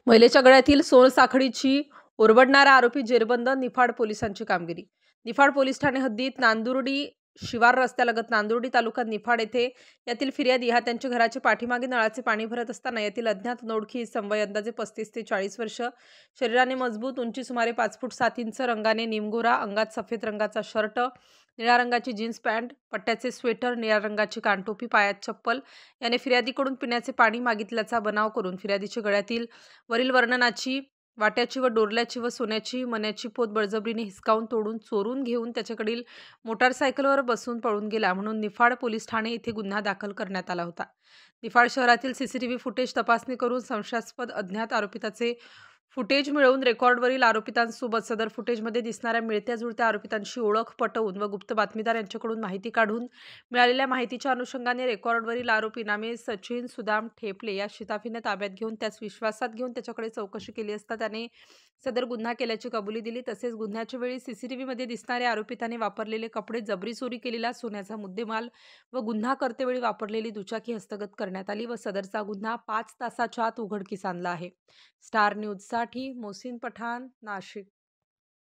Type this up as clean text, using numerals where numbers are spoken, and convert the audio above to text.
महिलेच्या गळ्यातील सोनसाखळीची ओरबडणारा आरोपी जेरबंद. निफाड पोलिसांची कामगिरी. निफाड पोलीस ठाणे हद्दीत नांदुर्डी शिवार रस्त्यालगत नांदुर्डी तालुका निफाड येथे यातील फिर्यादी हा त्यांच्या घराच्या पाठीमागे नळाचे पाणी भरत असताना यातील अज्ञात अनोळखी इसम वय अंदाजे 35 ते 40 वर्ष, शरीराने मजबूत, उंची सुमारे 5 फूट 7 इंच, रंगाने निमगोरा, अंगात सफेद रंगाचा शर्ट, निळ्या रंगाची जीन्स पॅन्ट, पट्ट्याचे स्वेटर, निळ्या रंगाची कानटोपी, पायात चप्पल याने फिर्यादीकडून पिण्याचे पाणी मागितल्याचा बनाव करून फिर्यादीच्या गळ्यातील वरील वर्णनाची वाट्याची व डोरल्याची व सोन्याची मण्याची पोत बळजबरीने हिसकावून तोडून चोरून घेऊन त्याच्याकडील मोटारसायकलवर बसून पळून गेला म्हणून निफाड पोलीस ठाणे येथे गुन्हा दाखल करण्यात आला होता. निफाड शहरातील सीसीटीव्ही फुटेज तपासणी करून संशयास्पद अज्ञात आरोपिताचे फुटेज मिळवून रेकॉर्डवरील आरोपितांसोबत सदर फुटेजमध्ये दिसणाऱ्या मिळत्या जुळत्या आरोपितांची ओळख पटवून व गुप्त बातमीदार यांच्याकडून माहिती काढून मिळालेल्या माहितीच्या अनुषंगाने रेकॉर्डवरील आरोपी नामे सचिन सुदाम ठेपले या शिताफीने ताब्यात घेऊन त्यास विश्वासात घेऊन त्याच्याकडे चौकशी केली असता त्याने सदर गुन्हा केल्याची कबुली दिली. तसेच गुन्ह्याच्या वेळी सीसीटीव्हीमध्ये दिसणाऱ्या आरोपिताने वापरलेले कपडे, जबरी चोरी केलेला सोन्याचा मुद्देमाल व गुन्हा करतेवेळी वापरलेली दुचाकी हस्तगत करण्यात आली व सदरचा गुन्हा 5 तासाच्या आत उघडकीस आणला आहे. स्टार न्यूजसाठी मोहसिन पठाण, नाशिक.